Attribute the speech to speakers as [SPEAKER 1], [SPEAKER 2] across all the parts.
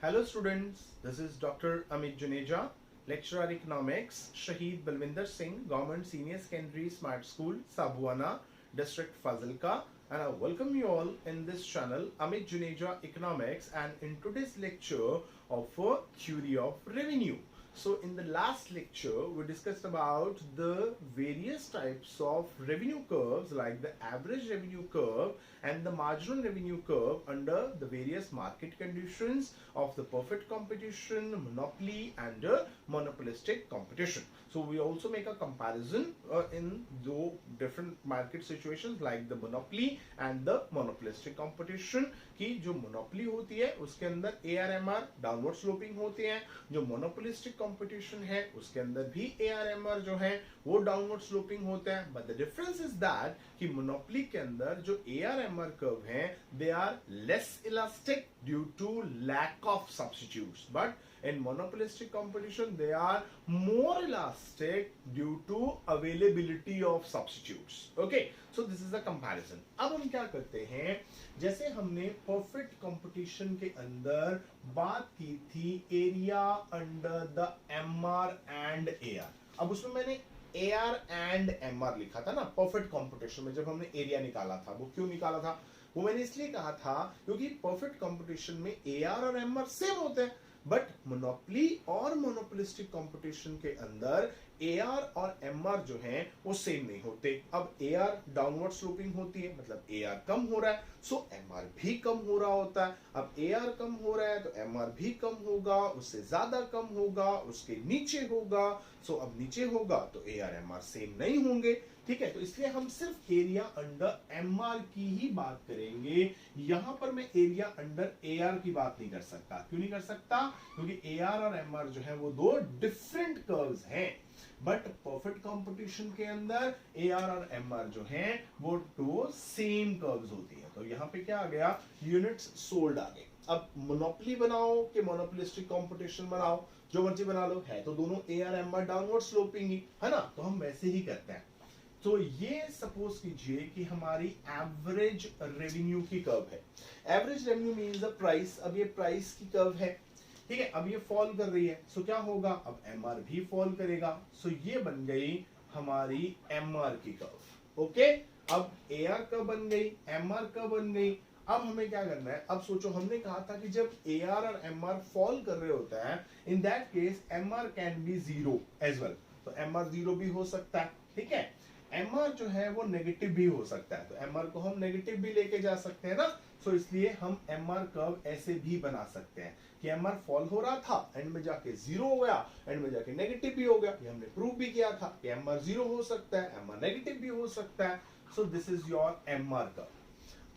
[SPEAKER 1] Hello students, this is Dr. Amit Juneja, lecturer economics, Shahid Balwinder Singh, Government Senior Secondary Smart School, Sabuana, District Fazilka, and I welcome you all in this channel, Amit Juneja Economics, and in today's lecture of theory of revenue. So in the last lecture, we discussed about the various types of revenue curves like the average revenue curve and the marginal revenue curve under the various market conditions of the perfect competition, monopoly and monopolistic competition. So we also make a comparison in the different market situations like the monopoly and the monopolistic competition कि जो monopoly होती है उसके अंदर ARMR downward sloping होते हैं, जो monopolistic competition है उसके अंदर भी ARMR जो है वो डाउनवर्ड स्लोपिंग होता है. But the difference is that कि मोनोपोली के अंदर जो ARMR कर्व हैं they are less elastic due to lack of substitutes, but in monopolistic competition they are more elastic due to availability of substitutes. Okay, so this is a comparison. अब हम क्या करते हैं, जैसे हमने perfect competition के अंदर बात की थी area under the MR and AR. अब उसमें मैंने AR एंड MR लिखा था ना परफेक्ट कंपटीशन में. जब हमने एरिया निकाला था, वो क्यों निकाला था, वो मैंने इसलिए कहा था क्योंकि परफेक्ट कंपटीशन में AR और MR सेम होते हैं, बट मोनोपोली और मोनोपोलिस्टिक कंपटीशन के अंदर AR और MR जो हैं वो सेम नहीं होते. अब AR डाउनवर्ड स्लोपिंग होती है, मतलब AR कम हो रहा है, सो MR भी कम हो रहा होता है. अब AR कम हो रहा है तो MR भी कम होगा, उससे ज्यादा कम होगा, उसके नीचे होगा, सो अब नीचे होगा तो AR MR सेम नहीं होंगे. ठीक है, तो इसलिए हम सिर्फ एरिया अंडर MR की ही बात करेंगे. यहां पर मैं एरिया अंडर AR की बात नहीं कर सकता. क्यों नहीं कर सकता, क्योंकि AR और MR जो है वो दो डिफरेंट कर्व्स हैं. बट परफेक्ट कंपटीशन के अंदर AR और MR जो हैं वो दो सेम कर्व्स होती है. तो यहां पे क्या आ गया, यूनिट्स सोल्ड आ गए. अब मोनोपोली बनाओ कि मोनोपोलिस्टिक कंपटीशन बनाओ, जो मर्जी बना लो, है तो दोनों AR MR डाउनवर्ड स्लोपिंग ही है ना, तो हम वैसे ही करते हैं. तो ये सपोज कीजिए कि हमारी एवरेज रेवेन्यू की कर्व है. Average revenue means the price. अब ये प्राइस की कर्व है, ठीक है, अब ये फॉल कर रही है, सो क्या होगा, अब MR भी फॉल करेगा. सो ये बन गई हमारी MR की कर्व. ओके, अब AR कर्व बन गई, MR कर्व बन गई. अब हमें क्या करना है, अब सोचो हमने कहा था कि जब AR और MR फॉल कर रहे होते हैं, in that case MR can be zero as well. तो MR जीरो भी हो सकता है, ठीक है. MR जो है वो नेगेटिव भी हो सकता है, तो MR को हम नेगेटिव भी लेके जा सकते हैं ना. सो इसलिए हम MR कर्व ऐसे भी बना सकते हैं कि MR फॉल हो रहा था, एंड में जाके जीरो हो गया, एंड में जाके नेगेटिव भी हो गया. ये हमने प्रूव भी किया था कि MR जीरो हो सकता है, MR नेगेटिव भी हो सकता है. So this is your MR curve.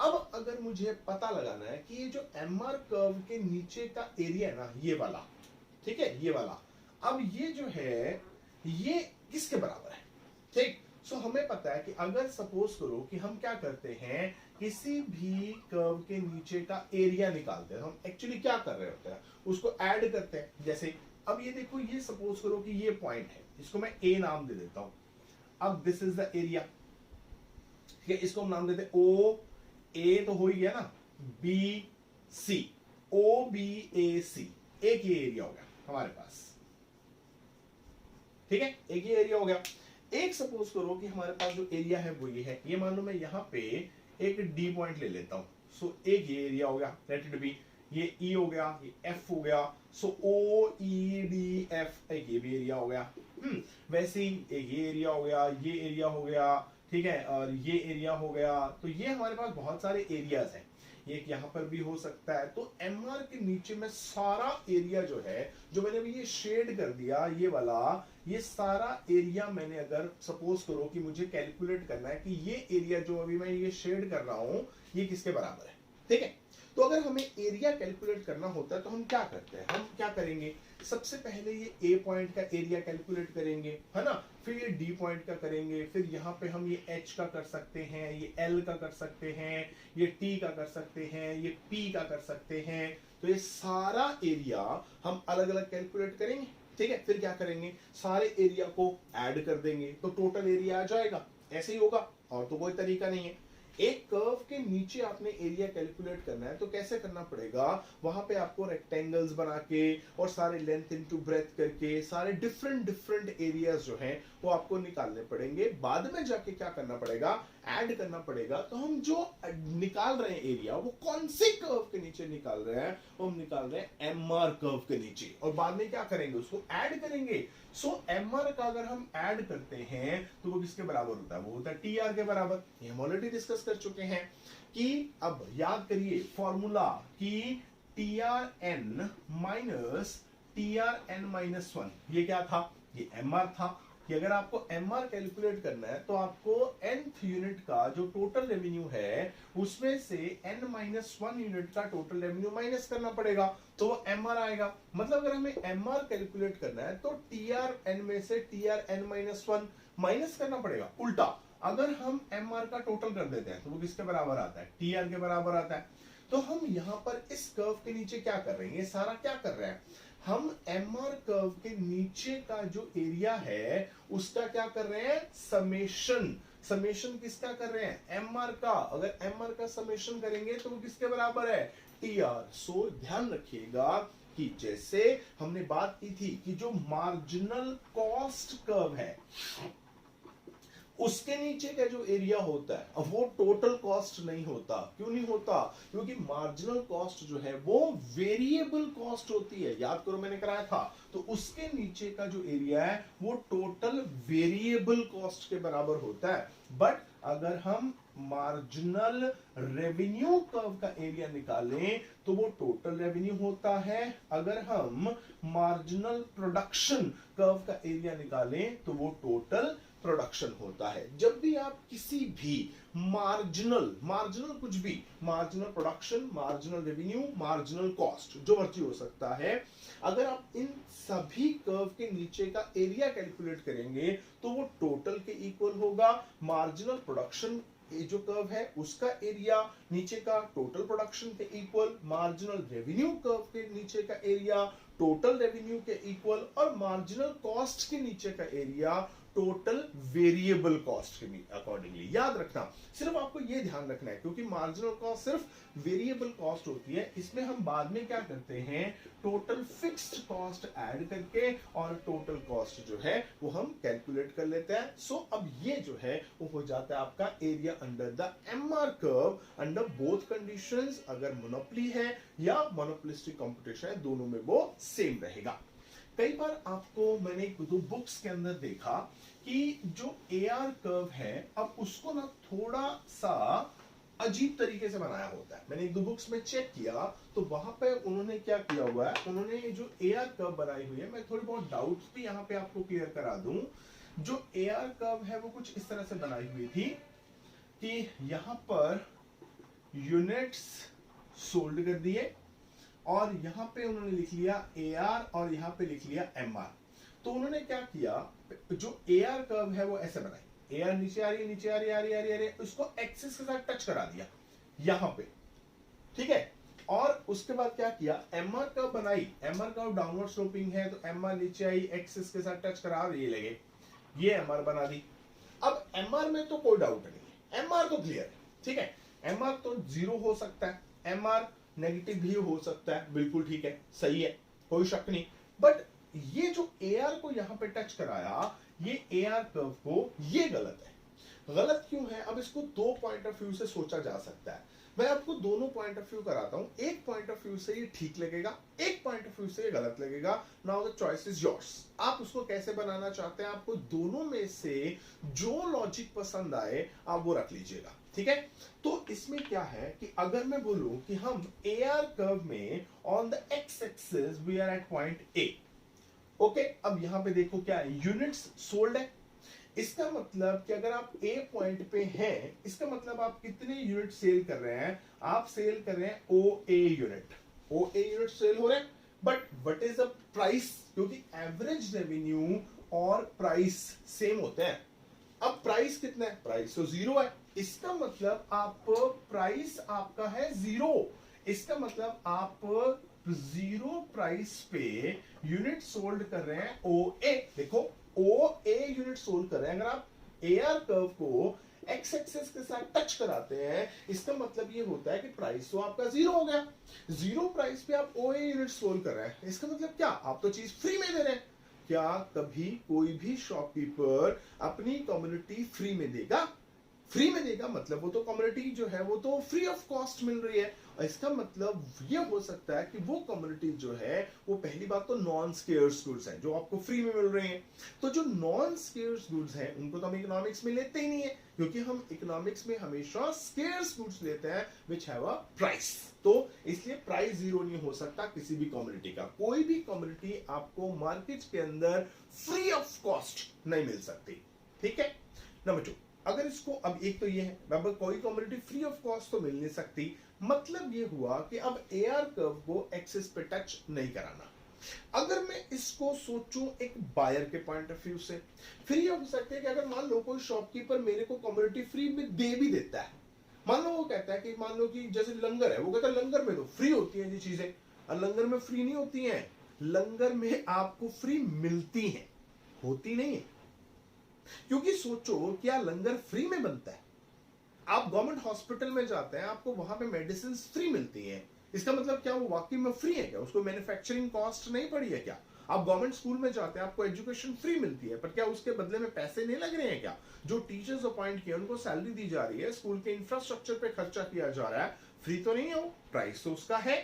[SPEAKER 1] अब अगर मुझे पता लगाना है कि ये जो MR कर्व के नीचे का एरिया है ना, ये वाला, ठीक है, ये वाला, अब ये जो है ये किसके बराबर है, ठीक. सो हमें पता है कि अगर सपोज करो कि हम क्या करते हैं, किसी भी कर्व के नीचे का एरिया निकालते हैं, हम एक्चुअली क्या कर रहे होते हैं, उसको ऐड करते हैं. जैसे अब ये देखो, ये सपोज करो कि ये पॉइंट है, इसको मैं A नाम दे देता हूं. अब दिस इज द एरिया, ठीक है, इसको हम नाम देते हैं O. A तो हो ही गया ना, B C, OBAC, एक ये एरिया हो गया हमारे पास, ठीक है, एक ये एरिया हो गया. एक सपोज करो कि हमारे पास जो एरिया है वो ये है, ये मान लो मैं यहां पे एक D पॉइंट ले लेता हूं. सो एक ये एरिया हो गया, लेट इट बी, ये E हो गया, ये F हो गया. सो OEDF एक ये भी एरिया हो गया. वैसे ही एक ये एरिया हो गया, ये एरिया हो गया, ठीक है, और ये एरिया हो गया. तो ये हमारे पास बहुत सारे एरियाज हैं. एक यहां पर भी हो सकता है. तो MR के नीचे में सारा एरिया जो है, जो मैंने अभी ये शेड कर दिया, ये वाला, ये सारा एरिया मैंने अगर सपोज करो कि मुझे कैलकुलेट करना है कि ये एरिया जो अभी मैं ये शेड कर रहा हूं ये किसके बराबर है, ठीक है. तो अगर हमें एरिया कैलकुलेट करना होता है तो हम क्या करते हैं, हम क्या करेंगे, सबसे पहले ये A पॉइंट का एरिया कैलकुलेट करेंगे, है ना, फिर ये D पॉइंट का करेंगे, फिर यहाँ पे हम ये H का कर सकते हैं, ये L का कर सकते हैं, ये T का कर सकते हैं, ये P का कर सकते हैं. तो ये सारा एरिया हम अलग अलग कैलकुलेट करेंगे, ठीक है. फिर क्या करेंगे, सारे एरिया को ऐड कर देंगे तो टोटल एरिया आ जाएगा. ऐसे ही होगा, और तो कोई तरीका नहीं है. एक कर्व के नीचे आपने एरिया कैलकुलेट करना है तो कैसे करना पड़ेगा, वहां पे आपको रेक्टेंगल्स बना के और सारे लेंथ इनटू ब्रेथ करके सारे डिफरेंट डिफरेंट एरियाज जो हैं वो आपको निकालने पड़ेंगे। बाद में जाके क्या करना पड़ेगा, ऐड करना पड़ेगा। तो हम जो निकाल रहे हैं एरिया वो कौन से कर्व के नीचे निकाल रहे हैं, वो हम निकाल रहे हैं एमआर कर्व के नीचे, और बाद में क्या करेंगे, उसको ऐड करेंगे। सो एमआर का अगर हम ऐड करते हैं तो वो किसके बराबर होता है, वो होता है टीआर के बराबर। ये हम ऑलरेडी डिस्कस कर चुके हैं कि अब याद करिए फॉर्मूला कि T R N minus one, ये क्या था, ये एम आर था कि अगर आपको एम आर कैलकुलेट करना है तो आपको nth यूनिट का जो टोटल रेवेन्यू है उसमें से n-1 यूनिट का टोटल रेवेन्यू माइनस करना पड़ेगा, तो वो एम आर आएगा। मतलब अगर हमें एम आर कैलकुलेट करना है तो टी आर एन में से टी आर n-1 माइनस करना पड़ेगा। उल्टा अगर हम एम आर का टोटल कर देते हैं तो वो किसके बराबर आता है, टी आर के बराबर आता है। तो हम यहां पर इस कर्व के नीचे क्या कर रहे हैं, ये सारा क्या कर रहे हैं, हम एम आर कर्व के नीचे का जो एरिया है उसका क्या कर रहे हैं, समेशन। समेशन किसका कर रहे हैं, एम आर का। अगर एम आर का समेशन करेंगे तो वो किसके बराबर है, टी आर। सो ध्यान रखिएगा कि जैसे हमने बात की थी कि जो मार्जिनल कॉस्ट कर्व है उसके नीचे का जो एरिया होता है अब वो टोटल कॉस्ट नहीं होता। क्यों नहीं होता, क्योंकि मार्जिनल कॉस्ट जो है वो वेरिएबल कॉस्ट होती है। याद करो मैंने कराया था, तो उसके नीचे का जो एरिया है वो टोटल वेरिएबल कॉस्ट के बराबर होता है। बट अगर हम मार्जिनल रेवेन्यू कर्व का एरिया निकालें तो वो टोटल रेवेन्यू होता है। अगर हम मार्जिनल प्रोडक्शन कर्व का एरिया निकालें तो वो टोटल प्रोडक्शन होता है। जब भी आप किसी भी मार्जिनल कुछ भी, marginal production, marginal revenue, marginal cost, जो मर्जी हो सकता है, अगर आप इन सभी कर्व के नीचे का एरिया कैलकुलेट करेंगे तो वो टोटल के इक्वल होगा। मार्जिनल प्रोडक्शन ये जो कर्व है उसका एरिया नीचे का टोटल प्रोडक्शन के इक्वल, मार्जिनल रेवेन्यू कर्व के नीचे का एरिया टोटल रेवेन्यू के इक्वल, और मार्जिनल कॉस्ट के नीचे का एरिया टोटल वेरिएबल कॉस्ट के अकॉर्डिंगली। याद रखना, सिर्फ आपको ये ध्यान रखना है क्योंकि मार्जिनल कॉस्ट सिर्फ वेरिएबल कॉस्ट होती है। इसमें हम बाद में क्या करते हैं, टोटल फिक्स्ड कॉस्ट ऐड करके और टोटल कॉस्ट जो है वो हम कैलकुलेट कर लेते हैं। सो अब ये जो है वो हो जाता है आपका area under the MR curve under both conditions. अगर मोनोपोली है या मोनोपोलिस्टिक कंपटीशन है, दोनों में वो सेम रहेगा। कई बार आपको मैंने एक दो बुक्स के अंदर देखा कि जो एआर कर्व है अब उसको ना थोड़ा सा अजीब तरीके से बनाया होता है। मैंने एक दो बुक्स में चेक किया तो वहां पे उन्होंने क्या किया हुआ है, उन्होंने जो एआर कर्व बनाई हुई है, मैं थोड़ी बहुत डाउट्स भी यहाँ पे आपको क्लियर करा दूं। जो एआर कर्व है वो कुछ इस तरह से बनाई हुई थी कि यहाँ पर यूनिट्स सोल्ड कर दिए और यहां पे उन्होंने लिख लिया AR और यहां पे लिख लिया MR। तो उन्होंने क्या किया, जो AR कर्व है वो ऐसे बनाई, AR नीचे आ रही है, नीचे आ रही है, आ रही है, आ रही है, उसको एक्सिस के साथ टच करा दिया यहां पे, ठीक है। और उसके बाद क्या किया, MR कर्व बनाई, MR कर्व डाउनवर्ड स्लोपिंग है तो MR नीचे आई, एक्सिस के साथ टच करा, ये लगे, ये MR बना दी। अब MR में तो कोई डाउट नहीं है, MR तो क्लियर है, ठीक है। MR तो 0 हो सकता है, MR नेगेटिव भी हो सकता है, बिल्कुल ठीक है, सही है, कोई शक नहीं। बट ये जो AR को यहां पे टच कराया, ये AR कर्व को, ये गलत है। गलत क्यों है, अब इसको दो पॉइंट ऑफ व्यू से सोचा जा सकता है। मैं आपको दोनों पॉइंट ऑफ व्यू कराता हूं। एक पॉइंट ऑफ व्यू से ये ठीक लगेगा, एक पॉइंट ऑफ व्यू से ये गलत लगेगा। Now the choice is yours. आप उसको कैसे बनाना चाहते हैं, आपको दोनों में से जो लॉजिक पसंद आए आप वो रख लीजिएगा, ठीक है। तो इसमें क्या है कि अगर मैं बोलूं कि हम AR कर्व में on the X axis we are at point A, okay. अब यहां पे देखो क्या है, यूनिट्स सोल्ड है। इसका मतलब कि अगर आप A पॉइंट पे हैं, इसका मतलब आप कितने यूनिट सेल कर रहे हैं, आप सेल कर रहे हैं OA unit, OA unit sell हो रहे हैं। But what is the price, क्योंकि एवरेज रेवेन्यू और प्राइस सेम होते हैं। अब प्राइस कितना है, प्राइस तो 0 है, इसका मतलब आप प्राइस आपका है 0। इसका मतलब आप 0 प्राइस पे यूनिट सोल्ड कर रहे हैं OA। देखो OA यूनिट सोल्ड कर रहे हैं। अगर आप AR कर्व को एक्स एक्सेस के साथ टच कराते हैं, इसका मतलब ये होता है कि प्राइस तो आपका जीरो हो गया। जीरो प्राइस पे आप ओए यूनिट सोल्व कर रहे हैं, इसका मतलब क्या, आप तो चीज फ्री में दे रहे हैं। क्या कभी कोई भी शॉपकीपर अपनी कम्युनिटी फ्री में देगा? फ्री में देगा मतलब वो तो कम्युनिटी जो है वो तो फ्री ऑफ कॉस्ट मिल रही है। और इसका मतलब ये हो सकता है कि वो कम्युनिटी जो है वो पहली बात तो नॉन स्केर्स गुड्स हैं जो आपको फ्री में मिल रहे हैं। तो जो नॉन स्केर्स गुड्स हैं उनको तो हम इकोनॉमिक्स में लेते ही नहीं है, क्योंकि हम इकोनॉमिक्स में हमेशा स्केर्स गुड्स लेते हैं विच हैव अ प्राइस। तो इसलिए प्राइस जीरो नहीं हो सकता किसी भी कम्युनिटी का। कोई भी कम्युनिटी आपको मार्केट के अंदर फ्री ऑफ कॉस्ट नहीं मिल सकती। ठीक है। नंबर 2, अगर इसको अब एक तो ये है अब कोई कम्युनिटी फ्री ऑफ कॉस्ट तो मिल नहीं सकती, मतलब ये हुआ कि अब एआर कर्व को एक्सिस पे टच नहीं कराना। अगर मैं इसको सोचूं एक बायर के पॉइंट ऑफ व्यू से, फिर ये हो सकता है कि अगर मान लो कोई शॉपकीपर मेरे को कम्युनिटी फ्री में दे भी देता है, मान लो वो कहता है कि मान लो कि जैसे लंगर है, वो कहता है लंगर में तो फ्री होती है ये चीजें, और लंगर में फ्री नहीं होती हैं, लंगर में आपको फ्री मिलती हैं, होती नहीं है। क्योंकि सोचो क्या लंगर फ्री में बनता है? आप गवर्नमेंट हॉस्पिटल में जाते हैं, आपको वहां पे मेडिसिन फ्री मिलती हैं, इसका मतलब क्या वो वाकई में फ्री है क्या? उसको मैन्युफैक्चरिंग कॉस्ट नहीं पड़ी है क्या? आप गवर्नमेंट स्कूल में जाते हैं, आपको एजुकेशन फ्री मिलती है, पर क्या उसके बदले में पैसे नहीं लग रहे हैं क्या? जो टीचर्स अपॉइंट किए उनको सैलरी दी जा रही है, स्कूल के इंफ्रास्ट्रक्चर पे खर्चा किया जा रहा है, फ्री तो नहीं है वो, प्राइस तो उसका है।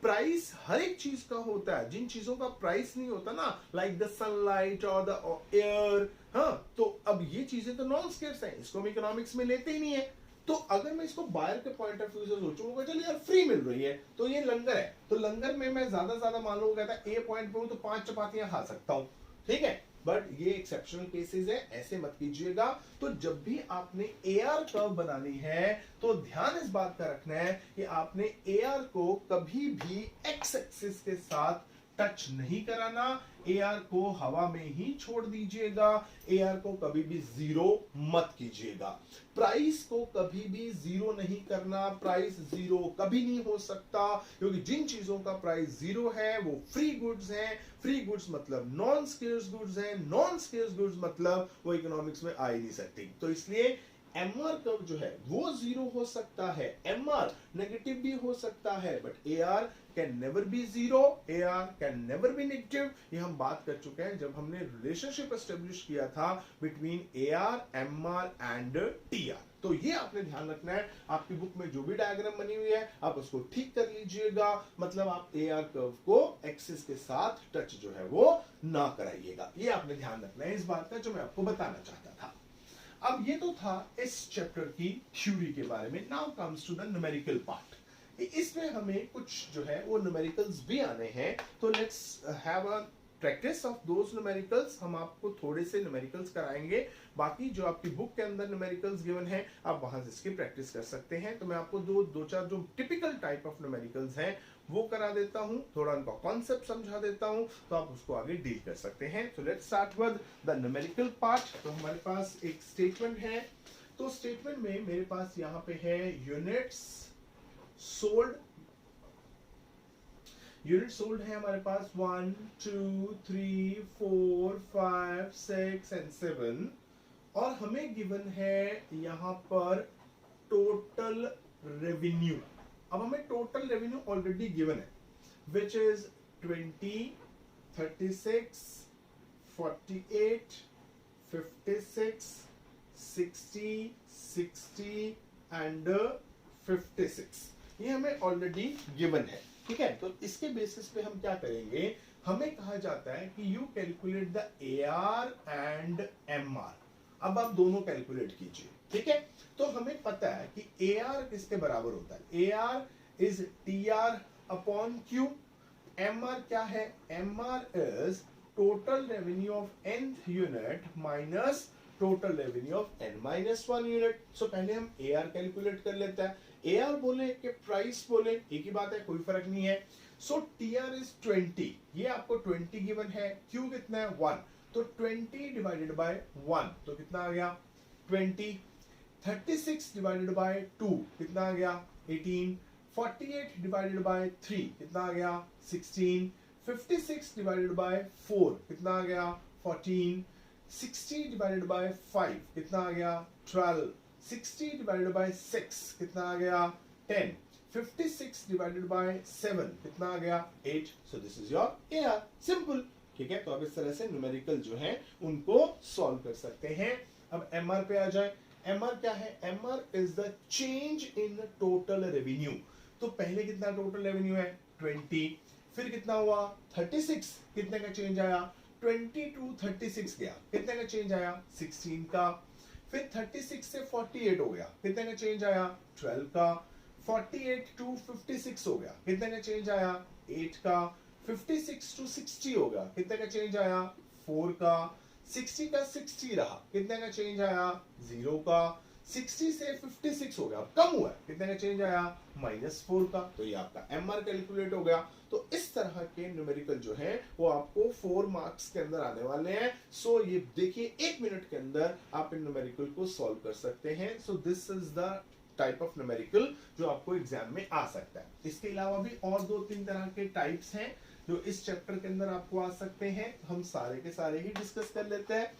[SPEAKER 1] प्राइस हर एक चीज का होता है, जिन चीजों का प्राइस नहीं होता ना, लाइक द सनलाइट और द एयर, हाँ, तो अब ये चीजें तो नॉन स्केर्स हैं, इसको हम इकोनॉमिक्स में लेते ही नहीं है। तो अगर मैं इसको बायर के पॉइंट ऑफ व्यू से सोचूंगा, चल यार फ्री मिल रही है तो ये लंगर है, तो लंगर में मैं ज्यादा मान लो कहता है ए पॉइंट पे हूं तो 5 चपातियां खा सकता हूं, ठीक है। बट ये एक्सेप्शनल केसेस है, ऐसे मत कीजिएगा। तो जब भी आपने एआर कर्व बनानी है तो ध्यान इस बात का रखना है कि आपने एआर को कभी भी एक्स एक्सिस के साथ टच नहीं कराना, एआर को हवा में ही छोड़ दीजिएगा, एआर को कभी भी जीरो मत कीजिएगा, प्राइस को कभी भी जीरो नहीं करना, प्राइस जीरो कभी नहीं हो सकता, क्योंकि जिन चीजों का प्राइस जीरो है वो फ्री गुड्स हैं, फ्री गुड्स मतलब नॉन स्केर्स गुड्स हैं, नॉन स्केर्स गुड्स मतलब वो इकोनॉमिक्स में आ ही नहीं सकती। तो इसलिए एमआर कर्व जो है वो जीरो हो सकता है, एमआर नेगेटिव भी हो सकता है, but AR can never be zero, AR can never be negative. ये हम बात कर चुके हैं जब हमने रिलेशनशिप एस्टेब्लिश किया था between AR, MR and TR. तो ये आपने ध्यान रखना है, आपकी बुक में जो भी डायग्राम बनी हुई है आप उसको ठीक कर लीजिएगा, मतलब आप एआर कर्व को एक्सिस के साथ टच जो है वो ना कराइएगा। ये आपने ध्यान रखना है इस बात का, जो मैं आपको बताना चाहता था। अब ये तो था इस चैप्टर की थ्योरी के बारे में। Now comes to the numerical part. इसमें हमें कुछ जो है वो न्यूमेरिकल्स भी आने हैं, तो let's have a practice of those numericals. हम आपको थोड़े से न्यूमेरिकल्स कराएंगे, बाकी जो आपकी बुक के अंदर न्यूमेरिकल्स गिवन है आप वहां से इसकी प्रैक्टिस कर सकते हैं। तो मैं आपको दो चार जो टिपिकल टाइप ऑफ न्यूमेरिकल्स हैं वो करा देता हूं, थोड़ा उनका कॉन्सेप्ट समझा देता हूं, तो आप उसको आगे डील कर सकते हैं। तो let's start with the numerical part. तो हमारे पास एक स्टेटमेंट है, तो स्टेटमेंट में मेरे पास यहां पे है यूनिट्स सोल्ड। यूनिट सोल्ड है हमारे पास 1 2 3 4 5 6 एंड 7, और हमें गिवन है यहां पर टोटल रेवेन्यू। अब हमें टोटल रेवेन्यू ऑलरेडी गिवन है, विच इज 20 36 48 56 60 60 एंड 56, ये हमें ऑलरेडी गिवन है, ठीक है। तो इसके बेसिस पे हम क्या करेंगे, हमें कहा जाता है कि you calculate the AR and MR. अब आप दोनों कैलकुलेट कीजिए, ठीक है। तो हमें पता है कि एआर किसके बराबर होता है, AR is TR upon Q. MR क्या है, MR is total revenue of nth unit minus total revenue of n minus 1 unit. So पहले हम एआर कैलकुलेट कर लेते हैं, एआर बोले कि प्राइस बोले, एक ही बात है, कोई फर्क नहीं है। सो टीआर इज 20, ये आपको 20 गिवन है, क्यू कितना है 1, तो 20 डिवाइडेड बाय 1 तो कितना आ गया 20। 36 डिवाइडेड बाय 2 कितना आ गया 18। 48 डिवाइडेड बाय 3 कितना आ गया 16। 56 डिवाइडेड बाय 4 कितना आ गया 14। 60 डिवाइडेड बाय 5 कितना आ गया 12। 60 डिवाइडेड बाय 6 कितना आ गया 10, 56 डिवाइडेड बाय 7 कितना आ गया 8। So this is your AR, simple. ठीक है, तो अब इस तरह से न्यूमेरिकल जो है उनको सॉल्व कर सकते हैं। अब एमआर पे आ जाए। एमआर क्या है? MR is the change in total revenue. तो पहले कितना टोटल रेवेन्यू है 20, फिर कितना हुआ 36, कितने का चेंज आया 20 टू 36 गया, कितने का चेंज आया 16 का, फिर 36 से 48 हो गया, कितने का चेंज आया 12 का, 48 टू 56 हो गया, कितने का चेंज आया 8 का, 56 टू 60 हो गया, कितने का चेंज आया 4 का, 60 का 60 रहा, कितने का चेंज आया 0 का, 60 से 56 हो गया, कम हुआ, कितने का चेंज आया -4 का। तो ये आपका एमआर कैलकुलेट हो गया। तो इस तरह के न्यूमेरिकल जो है वो आपको 4 मार्क्स के अंदर आने वाले हैं। सो ये देखिए 1 मिनट के अंदर आप इन न्यूमेरिकल को सॉल्व कर सकते हैं। So this is the type of numerical जो आपको एग्जाम में आ सकता है। इसके अलावा भी और 2-3 तरह के टाइप्स हैं जो इस चैप्टर के अंदर आपको आ सकते हैं। हम सारे के सारे ही डिस्कस कर लेते हैं।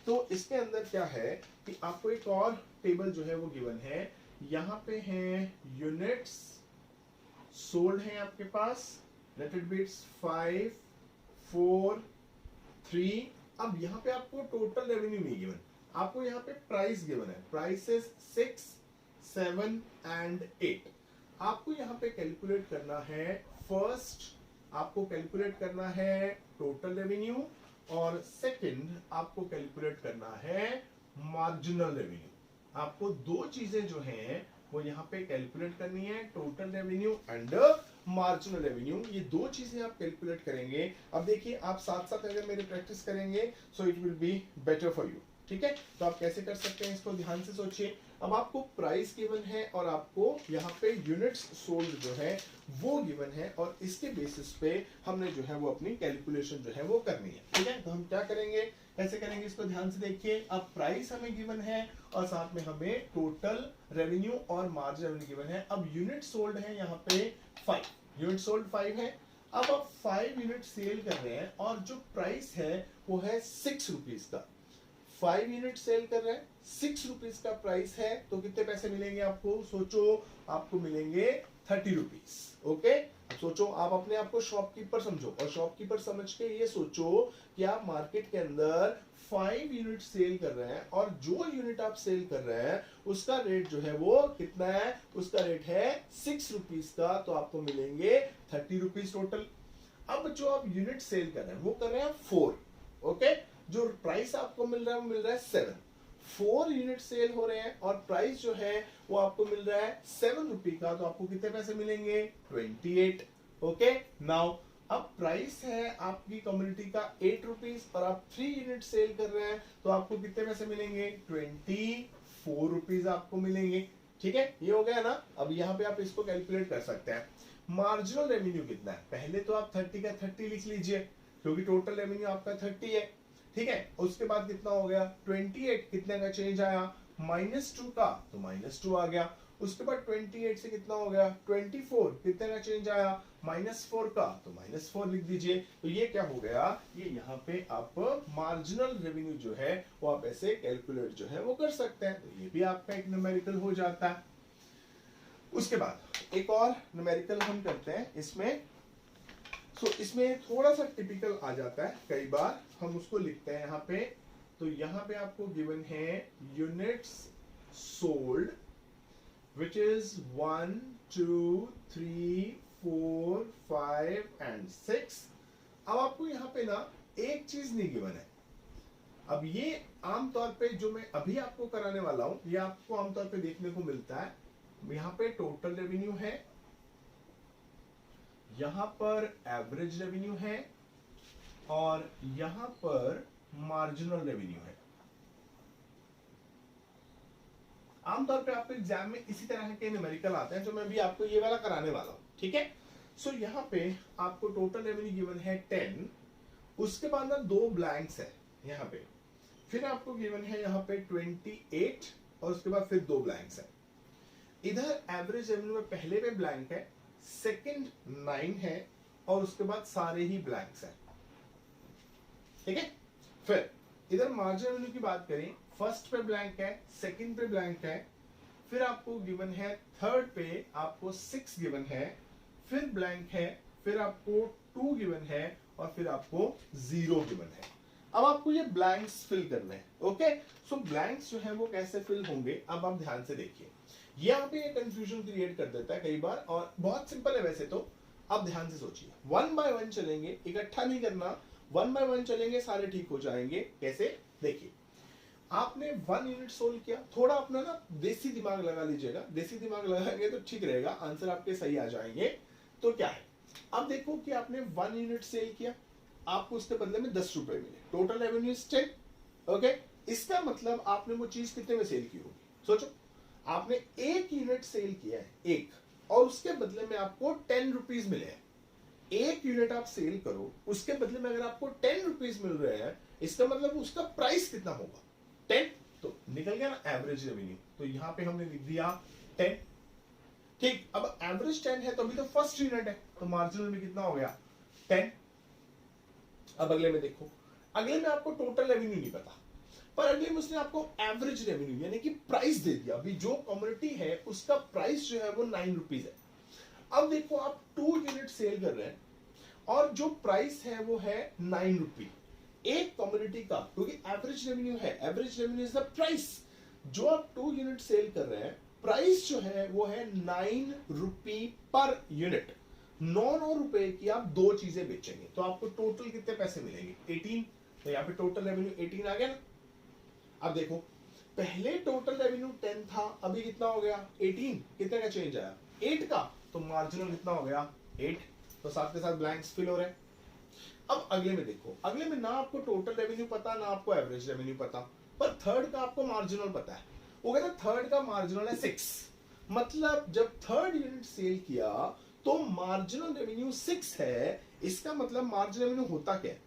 [SPEAKER 1] तो इसके अंदर क्या है कि आपको एक और टेबल जो है वो गिवन है। यहाँ पे है यूनिट्स सोल्ड है आपके पास, लेट इट बी 5, 4, 3। अब यहाँ पे आपको टोटल रेवेन्यू नहीं गिवन, आपको यहाँ पे प्राइस गिवन है। Prices 6, 7 and 8। आपको यहाँ पे कैलकुलेट करना है, फर्स्ट आपको कैलकुलेट करना है टोटल रेवेन्यू, और सेकंड आपको कैलकुलेट करना है मार्जिनल रेवेन्यू। आपको दो चीजें जो हैं वो यहाँ पे कैलकुलेट करनी है, total revenue and marginal revenue. ये दो चीजें आप कैलकुलेट करेंगे। अब देखिए आप साथ साथ अगर मेरी प्रैक्टिस करेंगे so it will be better for you. ठीक है, तो आप कैसे कर सकते हैं इसको ध्यान से सोचिए। अब आपको प्राइस गिवन है और आपको यहाँ पे यूनिट्स सोल्ड जो है वो गिवन है, और इसके बेसिस पे हमने जो है वो अपनी कैलकुलेशन जो है वो करनी है। ठीक है, तो हम क्या करेंगे, कैसे करेंगे इसको ध्यान से देखिए। अब प्राइस हमें गिवन है और साथ में हमें टोटल रेवेन्यू और मार्जिन रेवेन्यू गिवन है। अब यूनिट सोल्ड है यहाँ पे 5, यूनिट सोल्ड 5 है। अब आप 5 यूनिट सेल कर रहे हैं और जो प्राइस है वो है 6 रुपीज का। 5 यूनिट सेल कर रहे हैं, 6 रुपीज का प्राइस है, तो कितने पैसे मिलेंगे आपको? सोचो, आपको मिलेंगे 30 रुपीज। ओके, अब सोचो, आप अपने आप को शॉपकीपर समझो, और शॉपकीपर समझ के ये सोचो कि आप मार्केट के अंदर 5 यूनिट सेल कर रहे हैं और जो यूनिट आप सेल कर रहे हैं उसका रेट जो है वो कितना है? उसका रेट है 6 रुपीज का, तो आपको मिलेंगे 30 रुपीज टोटल। अब जो आप यूनिट सेल कर रहे हैं वो कर रहे हैं 4। ओके, जो प्राइस आपको मिल रहा है वो मिल रहा है 7। 4 यूनिट सेल हो रहे हैं और प्राइस जो है वो आपको मिल रहा है 7 रुपए का, तो आपको कितने पैसे मिलेंगे? 28। ओके, नाउ अब प्राइस है आपकी कम्युनिटी का 8 रुपीज और आप 3 यूनिट सेल कर रहे हैं, तो आपको कितने पैसे मिलेंगे? 24 रुपीज आपको मिलेंगे। ठीक है, ये हो गया ना। अब यहाँ पे आप इसको कैलकुलेट कर सकते हैं। मार्जिनल रेवेन्यू कितना है? पहले तो आप 30 का 30 लिख लीजिए क्योंकि टोटल रेवेन्यू आपका 30 है। ठीक है, उसके बाद कितना हो गया? 28, कितने का चेंज आया? -2 का, तो -2 आ गया। उसके बाद 28 से कितना हो गया? 24, कितने का चेंज आया? -4 का, तो -4 लिख दीजिए। तो ये क्या हो गया? ये यहाँ पे आप मार्जिनल रेवेन्यू जो है वो आप ऐसे कैलकुलेट जो है वो कर सकते हैं। तो ये भी आपका एक न्यूमेरिकल हो जाता है। उसके बाद एक और न्यूमेरिकल हम करते हैं इसमें। इसमें थोड़ा सा टिपिकल आ जाता है, कई बार हम उसको लिखते हैं यहाँ पे। तो यहाँ पे आपको गिवन है units sold which is 1, 2, 3, 4, 5 and 6। अब आपको यहाँ पे ना एक चीज नहीं गिवन है। अब ये आमतौर पे जो मैं अभी आपको कराने वाला हूं ये आपको आमतौर पे देखने को मिलता है। यहाँ पे टोटल रेवेन्यू है, यहां पर एवरेज रेवेन्यू है और यहां पर मार्जिनल रेवेन्यू है। आमतौर पे आपको एग्जाम में इसी तरह के न्यूमेरिकल आते हैं जो मैं भी आपको ये वाला कराने वाला हूं। ठीक है, यहाँ पे आपको टोटल रेवेन्यू गिवन है 10, उसके बाद ना 2 ब्लैंक्स है यहाँ पे, फिर आपको गिवन है यहाँ पे 28 और उसके बाद फिर 2 ब्लैंक्स है। इधर एवरेज रेवेन्यू में पहले पे ब्लैंक है, सेकंड 9 है और उसके बाद सारे ही ब्लैंक्स हैं। ठीक है, फिर इधर मार्जिनल रेवेन्यू की बात करें, फर्स्ट पे ब्लैंक है, सेकंड पे ब्लैंक है, फिर आपको गिवन है थर्ड पे आपको 6 गिवन है, फिर ब्लैंक है, फिर आपको 2 गिवन है और फिर आपको 0 गिवन है। अब आपको ये ब्लैंक्स फिल करने हैं। ओके, सो ब्लैंक्स जो है वो कैसे फिल होंगे अब आप ध्यान से देखिए। यहाँ पे ये कंफ्यूजन क्रिएट कर देता है कई बार, और बहुत सिंपल है वैसे तो। अब ध्यान से सोचिए, 1 बाय 1 चलेंगे, इकट्ठा नहीं करना, 1 बाय 1 चलेंगे, सारे ठीक हो जाएंगे। कैसे? देखिए, आपने 1 यूनिट सोल्व किया, थोड़ा अपना ना देसी दिमाग लगा लीजिएगा, देसी दिमाग लगाएंगे तो ठीक रहेगा, आंसर आपके सही आ जाएंगे। तो क्या है, अब देखो कि आपने 1 यूनिट सेल किया, आपको उसके बदले में 10 रुपए मिले, टोटल रेवेन्यू इज 10। ओके, इसका मतलब आपने वो चीज कितने में सेल की होगी? सोचो, आपने 1 यूनिट सेल किया है, एक, और उसके बदले में आपको 10 रुपीज मिले हैं। 1 यूनिट आप सेल करो, उसके बदले में अगर आपको 10 रुपीज मिल रहे हैं, इसका मतलब उसका प्राइस कितना होगा? 10। तो निकल गया ना एवरेज रेवेन्यू। तो यहां पे हमने लिख दिया 10। ठीक, अब एवरेज 10 है तो अभी तो फर्स्ट यूनिट है, तो मार्जिनल में कितना हो गया? 10। अब अगले में देखो, अगले में आपको टोटल रेवेन्यू नहीं पता, पर अगले में उसने आपको एवरेज रेवेन्यू यानी कि प्राइस दे दिया। अभी जो कम्युनिटी है उसका प्राइस जो है वो 9 रुपीज है। अब देखो, आप 2 यूनिट सेल कर रहे हैं और जो प्राइस है वो है 9 रुपी एक कम्युनिटी का, क्योंकि एवरेज रेवेन्यू है, average revenue is the price. जो आप 2 यूनिट सेल कर रहे हैं, प्राइस जो है वो है 9 रुपी पर यूनिट। 9 रुपए की आप 2 चीजें बेचेंगे तो आपको टोटल कितने पैसे मिलेंगे? 18। तो यहाँ पे टोटल रेवेन्यू 18 आ गया ना। अब देखो, पहले टोटल रेवेन्यू 10 था, अभी कितना हो गया? 18। कितने का चेंज आया? 8 का। तो मार्जिनल कितना हो गया? 8। तो साथ के साथ ब्लैंक्स फिल हो रहे हैं। अब अगले में देखो, अगले में ना आपको टोटल रेवेन्यू पता, ना आपको एवरेज रेवेन्यू पता, पर थर्ड का आपको मार्जिनल पता है। वो कहता है थर्ड का मार्जिनल है 6। मतलब जब थर्ड यूनिट सेल किया तो मार्जिनल रेवेन्यू 6 है। इसका मतलब मार्जिनल रेवेन्यू होता क्या है?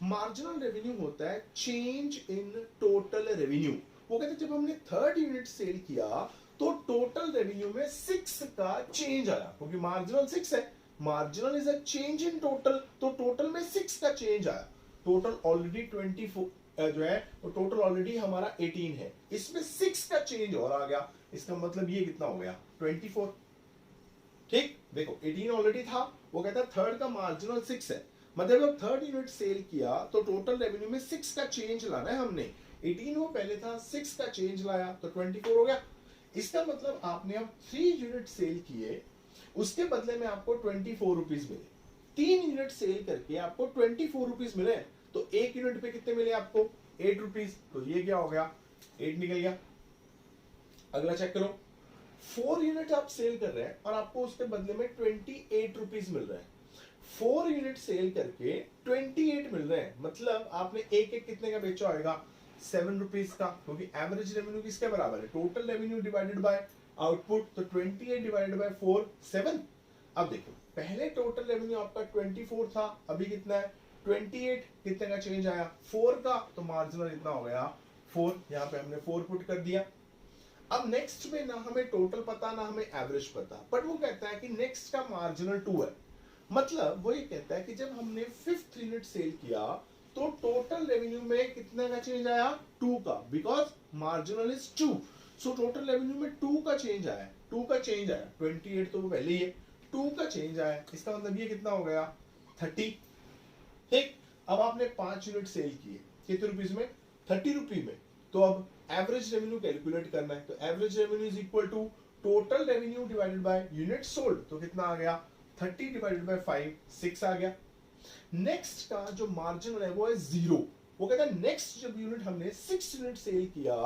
[SPEAKER 1] मार्जिनल रेवेन्यू होता है चेंज इन टोटल रेवेन्यू। वो कहते हैं जब हमने थर्ड यूनिट सेल किया तो टोटल रेवेन्यू में 6 का चेंज आया, क्योंकि मार्जिनल 6 है। Marginal is a change in total, तो टोटल में 6 का चेंज आया। टोटल ऑलरेडी 24 जो है वो टोटल ऑलरेडी हमारा 18 है, इसमें 6 का चेंज और आ गया। इसका मतलब ये कितना हो गया? 24। ठीक, देखो 18 ऑलरेडी था, वो कहता है थर्ड का मार्जिनल 6 है। मतलब जब थर्ड यूनिट सेल किया तो टोटल रेवेन्यू में 6 का चेंज लाना है हमने। 18 वो पहले था, 6 का चेंज लाया तो 24 हो गया। इसका मतलब आपने अब 3 यूनिट सेल किए, उसके बदले में आपको 24 रुपीज मिले। 3 यूनिट सेल करके आपको 24 रुपीज मिले, तो 1 यूनिट पे कितने मिले आपको? 8 रुपीज। तो ये क्या हो गया? 8 निकल गया। अगला चेक करो, 4 यूनिट आप सेल कर रहे हैं और आपको उसके बदले में 28 रुपीज मिल रहे हैं। 4 यूनिट सेल करके 28 मिल रहे हैं, मतलब आपने एक एक कितने का बेचा होगा? 7 रुपीज का, क्योंकि एवरेज रेवेन्यू किसके बराबर है? Total revenue divided bye output. तो 28 डिवाइडेड बाय 4, 7। अब देखो, पहले टोटल रेवेन्यू आपका 24 था, अभी कितना है? 28। कितने का चेंज आया? 4 का। तो मार्जिनल इतना हो गया 4। यहाँ पे हमने 4 पुट कर दिया। अब नेक्स्ट में ना हमें टोटल पता, ना हमें एवरेज पता, बट वो कहता है कि नेक्स्ट का मार्जिनल 2 है। मतलब वो ये कहता है कि जब हमने 5th यूनिट सेल किया तो टोटल रेवेन्यू में कितने का चेंज आया? 2 का, because marginal is 2। So total revenue में 2 का चेंज आया। 2 का चेंज आया, 28 तो वो पहले ही है, 2 का चेंज आया। इसका मतलब ये कितना हो गया? 30। ठीक, अब आपने 5 यूनिट सेल किए, कितने रुपीज में? 30 रुपी में। तो अब एवरेज रेवेन्यू कैलकुलेट करना है, तो average revenue is equal to total revenue divided by unit sold. तो कितना आ गया? 30 डिवाइडेड बाय 5, 6 आ गया। नेक्स्ट का जो मार्जिनल है वो है 0। वो कहता है नेक्स्ट जब यूनिट हमने 6 यूनिट सेल किया,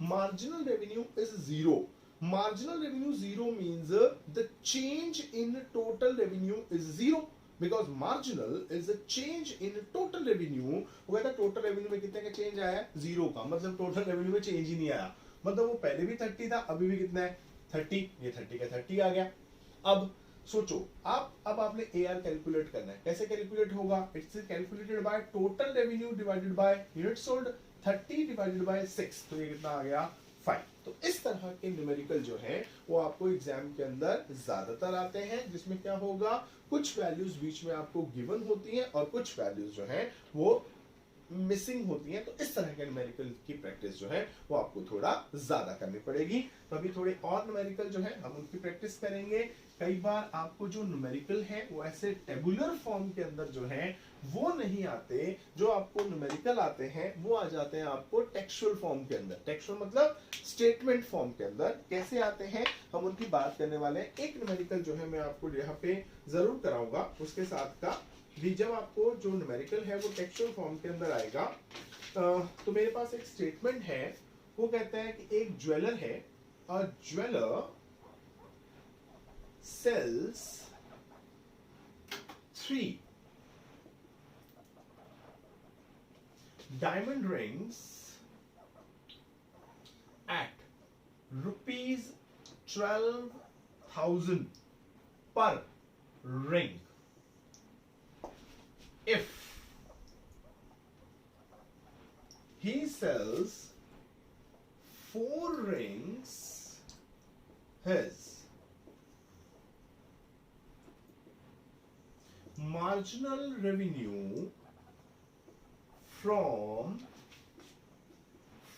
[SPEAKER 1] marginal revenue is 0। Marginal revenue 0 means the change in total revenue is 0, because marginal is a change in total revenue. वो कहता है टोटल रेवेन्यू में कितने का चेंज आया है? 0 का। मतलब टोटल रेवेन्यू में चेंज ही नहीं आया, मतलब वो पहले भी 30 था, अभी भी कितना है? 30। ये 30 का 30 आ गया। अब सोचो, अब आपने AR कैलकुलेट करना है। कैसे कैलकुलेट होगा? It's calculated by total revenue divided by unit sold. 30 divided by 6, तो ये कितना आ गया? 5। तो इस तरह के न्यूमेरिकल जो है वो आपको एग्जाम के अंदर ज्यादातर आते हैं, जिसमें क्या होगा, कुछ वैल्यूज बीच में आपको गिवन होती हैं और कुछ वैल्यूज जो हैं वो मिसिंग होती हैं, तो इस तरह के न्यूमेरिकल की प्रैक्टिस जो है वो आपको थोड़ा ज्यादा करनी पड़ेगी। तो अभी थोड़े और न्यूमेरिकल जो है हम उनकी प्रैक्टिस करेंगे। कई बार आपको जो न्यूमेरिकल है वो ऐसे टेबुलर फॉर्म के अंदर जो है वो नहीं आते, जो आपको न्यूमेरिकल आते हैं वो आ जाते हैं आपको टेक्सचुअल फॉर्म के अंदर। टेक्सचुअल मतलब स्टेटमेंट फॉर्म के अंदर। कैसे आते हैं हम उनकी बात करने वाले हैं। एक न्यूमेरिकल जो है मैं आपको यहाँ पे जरूर कराऊंगा, उसके साथ का भी। जब आपको जो न्यूमेरिकल है वो टेक्सचुअल फॉर्म के अंदर आएगा, तो मेरे पास एक स्टेटमेंट है, वो कहता है कि एक ज्वेलर है, अ jeweller sells 3 diamond rings at rupees 12,000 per ring. If he sells 4 rings, his marginal revenue from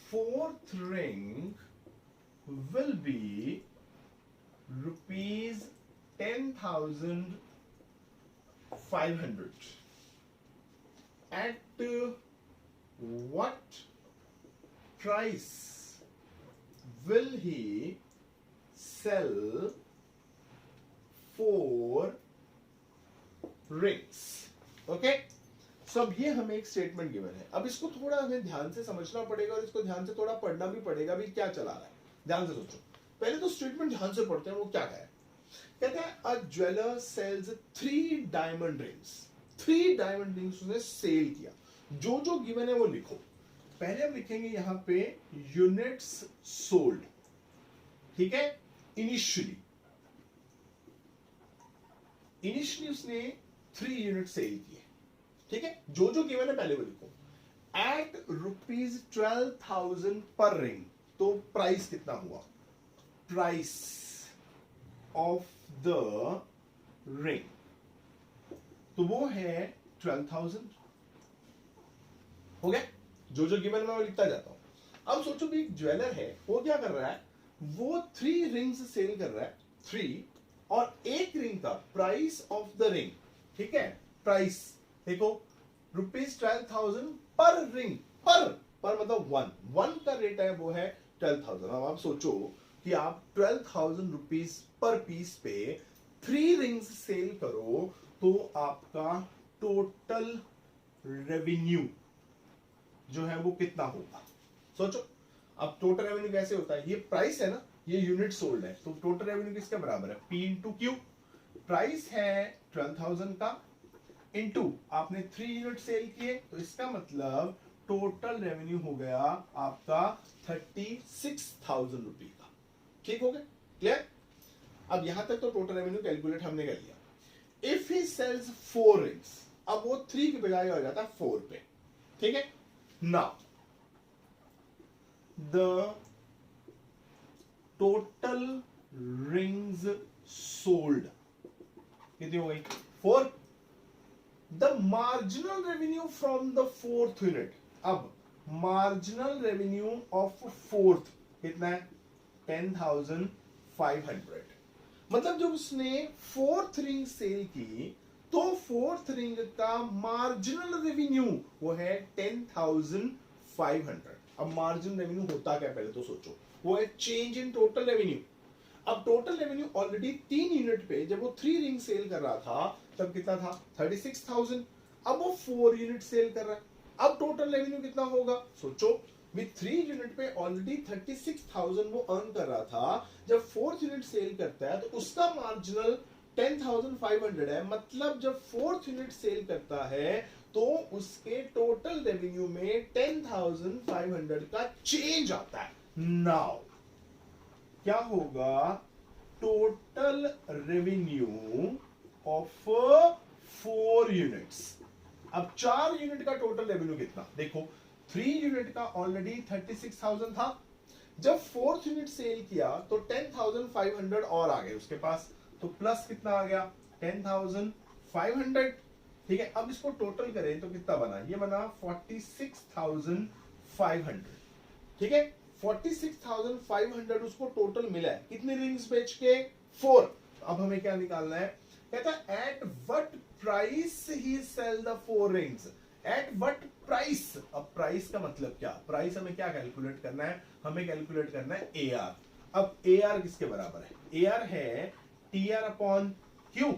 [SPEAKER 1] 4th ring will be rupees 10,500. At what price will he sell 4 rings? Okay, so अब ये हमें एक statement given है। अब इसको थोड़ा हमें ध्यान से समझना पड़ेगा और इसको ध्यान से थोड़ा पढ़ना भी पड़ेगा भी क्या चला रहा है। ध्यान से सोचो, पहले तो स्टेटमेंट ध्यान से पढ़ते हैं। वो क्या है? कहते हैं a jeweller sells 3 diamond rings. 3 diamond rings उसने सेल किया। जो जो गिवन है वो लिखो। पहले हम लिखेंगे यहाँ पे यूनिट्स सोल्ड, ठीक है। इनिशियली उसने 3 यूनिट सेल किए, ठीक है। जो जो गिवन है पहले वो लिखो। एट रुपीज 12,000 पर रिंग, तो प्राइस कितना हुआ? प्राइस ऑफ द रिंग, तो वो है 12,000। हो गया? जो जो गिवन मैं वो लिखता जाता हूं। अब सोचो भी एक ज्वेलर है, वो क्या कर रहा है? वो 3 रिंग्स सेल कर रहा है, 3, और एक रिंग का प्राइस ऑफ द रिंग, ठीक है। प्राइस देखो, रुपीज 12,000 पर रिंग। पर मतलब 1 का रेट है वो है 12,000। अब आप सोचो कि आप 12,000 रुपीज पर पीस पे 3 रिंग्स सेल करो, तो आपका टोटल रेवेन्यू जो है वो कितना होगा? सोचो। अब टोटल रेवेन्यू कैसे होता है? ये प्राइस है ना, ये यूनिट सोल्ड है, तो टोटल रेवेन्यू किसके बराबर है? P into Q. प्राइस है 12,000 का, इंटू आपने 3 यूनिट सेल किए, तो इसका मतलब टोटल रेवेन्यू हो गया आपका 36,000 रुपए का। ठीक हो गया? क्लियर? अब यहां तक तो टोटल रेवेन्यू कैलकुलेट हमने कर लिया। इफ ही सेल्स 4 रिंग्स, अब वो 3 की बजाय हो जाता है 4 पे, ठीक है। Now the total rings sold कितनी हो गई? 4। The marginal revenue from the 4th unit, अब मार्जिनल रेवेन्यू ऑफ 4th कितना है? 10,500। मतलब जब उसने 4th रिंग सेल की, तो 4th रिंग का मार्जिनल रेवेन्यू वो है 10,500। अब मार्जिनल रेवेन्यू होता क्या पहले तो सोचो, वो है चेंज इन टोटल रेवेन्यू। अब टोटल रेवेन्यू ऑलरेडी 3 यूनिट पे जब वो 3 रिंग सेल कर रहा था तब कितना था? 36,000। अब वो 4 यूनिट सेल कर रहा है, अब टोटल रेवेन्यू कितना होगा? सोचो, विद 3 यूनिट पे ऑलरेडी 36,000 वो अर्न कर रहा था। जब 4th यूनिट सेल करता है तो उसका मार्जिनल 10,500 है। मतलब जब 4th यूनिट सेल करता है तो उसके टोटल रेवेन्यू में 10,500 का चेंज आता है। नाउ क्या होगा? Total revenue of 4 units. अब 4 यूनिट का टोटल रेवेन्यू कितना? देखो, 3 यूनिट का ऑलरेडी 36,000 था। जब 4th यूनिट सेल किया तो 10,500 और आ गए उसके पास, तो प्लस कितना आ गया? 10,500। ठीक है, अब इसको टोटल करें तो कितना बना, ये बना 46,500। ठीक है, 46,500 उसको टोटल मिला है, कितने रिंग्स बेच के, 4। अब हमें क्या निकालना है, कहता है at what price he sell the 4 rings, at what price. अब प्राइस का मतलब क्या, प्राइस हमें क्या कैलकुलेट करना है, हमें कैलकुलेट करना है एआर। अब एआर किसके बराबर है, एआर है टीआर अपॉन क्यू।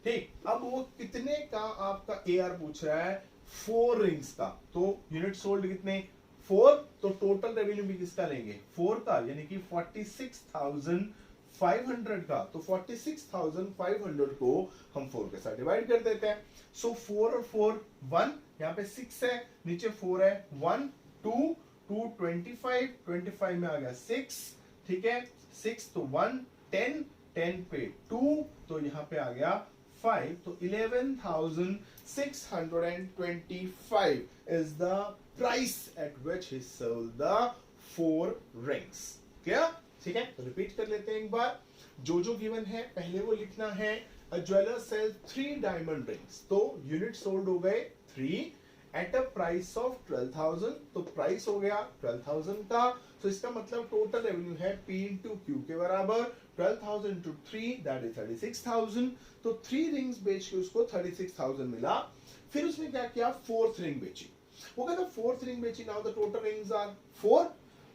[SPEAKER 1] ठीक, अब वो कितने का आपका एआर पूछ रहा है, 4 रिंग्स का, तो यूनिट सोल्ड कितने, 4, तो टोटल रेवेन्यू भी किसका लेंगे, 4 का, यानी कि 46,500 का। तो 46,500 को हम 4 के साथ डिवाइड कर देते हैं। सो 4 और 4 1, यहाँ पे 6 है, नीचे 4 है, 1 2 2 25, 25 में आ गया 6। ठीक है, 6 तो 1 10, 10 पे 2, तो यहाँ पे आ गया 5, तो 11,625 is the price at which he sold the 4 rings. क्या, ठीक है, तो रिपीट कर लेते हैं एक बार। जो गिवन है पहले वो लिखना है, a jeweler sells 3 diamond rings, तो यूनिट सोल्ड हो गए 3 एट अ प्राइस ऑफ 12,000, तो प्राइस हो गया 12,000 का। तो इसका मतलब टोटल रेवेन्यू है P इंटू क्यू के बराबर, 12,000 इंटू 3 दैट इज 36,000। तो 3 रिंग्स बेच के उसको 36,000 मिला। फिर उसने क्या किया, 4th रिंग बेची। वो कहता 4th रिंग बेची, now the total rings are 4।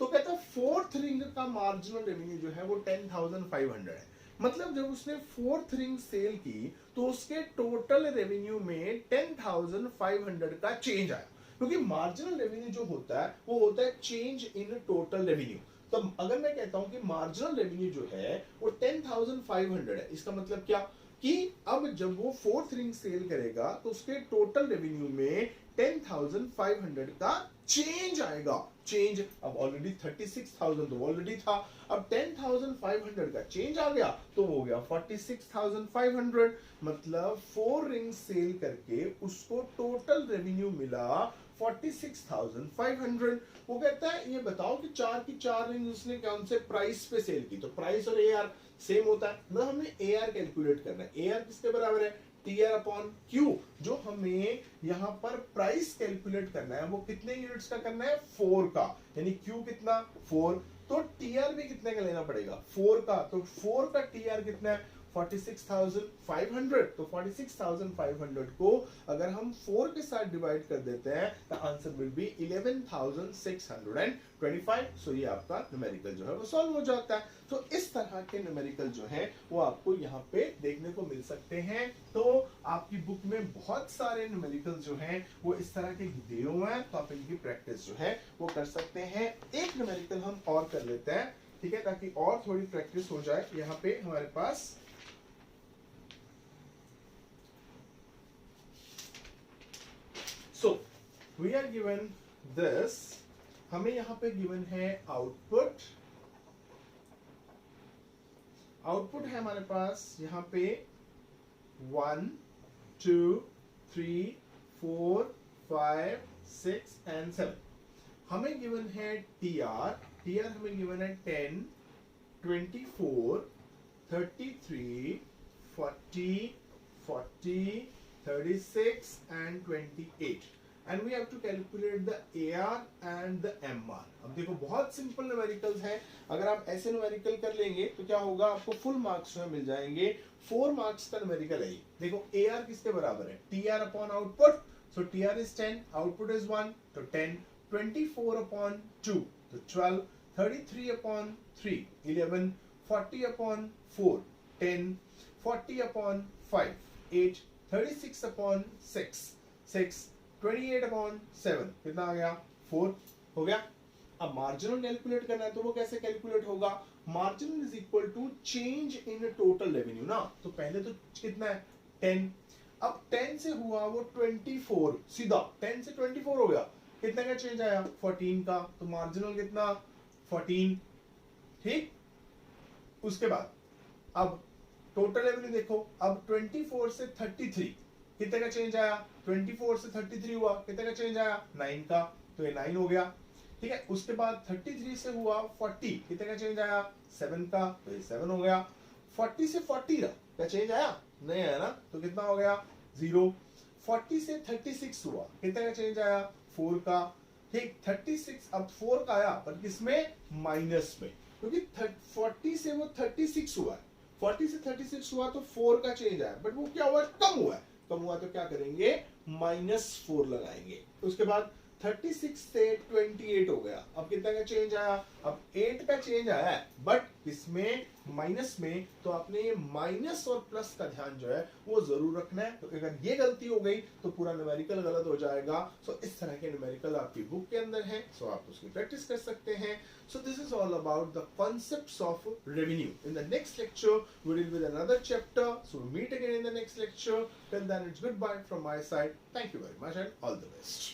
[SPEAKER 1] तो कहता 4th रिंग का मार्जिनल रेवेन्यू जो है वो 10,500 है। मतलब जब उसने 4th रिंग सेल की तो उसके टोटल रेवेन्यू में 10,500 का चेंज आया, क्योंकि मार्जिनल रेवेन्यू जो होता है वो होता है चेंज इन टोटल रेवेन्यू। तो अगर मैं कहता हूं कि मार्जिनल रेवेन्यू जो है वो 10,500 है, इसका मतलब क्या कि अब जब वो 4th रिंग सेल करेगा तो उसके टोटल रेवेन्यू में 10,500 का चेंज आएगा। चेंज, अब ऑलरेडी 36,000 तो ऑलरेडी था, अब 10,500 का चेंज आ गया तो हो गया 46,500। मतलब 4 रिंग सेल करके उसको टोटल रेवेन्यू मिला 46,500। वो कहता है ये बताओ कि 4 की 4 रिंग उसने कौन से प्राइस पे सेल की, तो प्राइस और एआर सेम होता है, मतलब हमें एआर कैलकुलेट करना है। एआर किसके बराबर है, टीआर अपॉन क्यू। जो हमें यहाँ पर प्राइस कैलकुलेट करना है वो कितने यूनिट्स का करना है, 4 का, यानी क्यू कितना 4, तो टीआर भी कितने का लेना पड़ेगा, 4 का। तो 4 का टीआर कितना है, 46,500। तो 46,500 को अगर हम 4 के साथ डिवाइड कर देते हैं तो आंसर विल बी 11,625। सो ये आपका न्यूमेरिकल जो है वो सॉल्व हो जाता है। तो इस तरह के न्यूमेरिकल जो है वो आपको यहाँ पे देखने को मिल सकते हैं। तो आपकी बुक में बहुत सारे न्यूमेरिकल जो हैं वो इस तरह के दिए हुए हैं, तो आप इनकी प्रैक्टिस जो है वो कर सकते हैं। एक न्यूमेरिकल हम और कर लेते हैं, ठीक है, ताकि और थोड़ी प्रैक्टिस हो जाए। यहाँ पे हमारे पास so we are given this, हमें यहाँ पे गिवन है आउटपुट। आउटपुट है हमारे पास यहाँ पे 1 2 3 4 5 6 एंड 7। हमें गिवन है टीआर, टीआर हमें गिवन है 10 24 33 40 40 36 and 28 and we have to calculate the AR and the MR। अब देखो बहुत सिंपल न्यूमेरिकल्स हैं, अगर आप ऐसे न्यूमेरिकल कर लेंगे तो क्या होगा, आपको फुल मार्क्स में मिल जाएंगे। 4 मार्क्स का न्यूमेरिकल है। देखो AR किसके बराबर है, TR upon output, so TR is 10, output is 1, तो 10, 24 अपॉन 2 तो 12, 33 upon 3 11, 40 upon 4 10, 40 upon 5 8, 36 upon 6 6, 28 upon 7 कितना आ गया 4 हो गया। अब मार्जिनल कैलकुलेट करना है तो वो कैसे कैलकुलेट होगा, marginal is equal to change in total revenue ना। तो पहले तो कितना है 10, अब 10 से हुआ वो 24, सीधा 10 से 24 हो गया, कितने का चेंज आया 14 का, तो मार्जिनल कितना 14। ठीक, उसके बाद अब टोटल रेवेन्यू देखो, अब 24 से 33 कितने का चेंज आया, 24 से 33 हुआ, कितने का चेंज आया 9 का, तो ये 9 हो गया। ठीक है, उसके बाद 33 से हुआ 40, कितने का चेंज आया 7 का, तो ये 7 हो गया। 40 से 40 का चेंज आया नहीं आया ना, तो कितना हो गया 0। 40 से 36 हुआ, कितने का चेंज आया? 4 का। ठीक, 36 अब 4 का आया पर किसमें? माइनस में, क्योंकि 40 से वो 36 हुआ है, 40 से 36 हुआ तो 4 का चेंज आया, बट वो क्या हुआ? कम हुआ है। कम हुआ तो क्या करेंगे? -4 लगाएंगे। उसके बाद 36 से 28 हो गया, अब कितना का चेंज आया? अब 8 का चेंज आया है, बट इसमें माइनस में, तो आपने ये माइनस और प्लस का ध्यान जो है वो जरूर रखना है। तो अगर ये गलती हो गई तो पूरा न्यूमेरिकल गलत हो जाएगा। सो इस तरह के न्यूमेरिकल आपकी बुक के अंदर है, सो आप उसकी प्रैक्टिस कर सकते हैं। So this is all about the concepts of revenue. In the next lecture we will with another chapter, so we'll meet again in the next lecture. Till then, it's goodbye from my side. Thank you very much and all the best.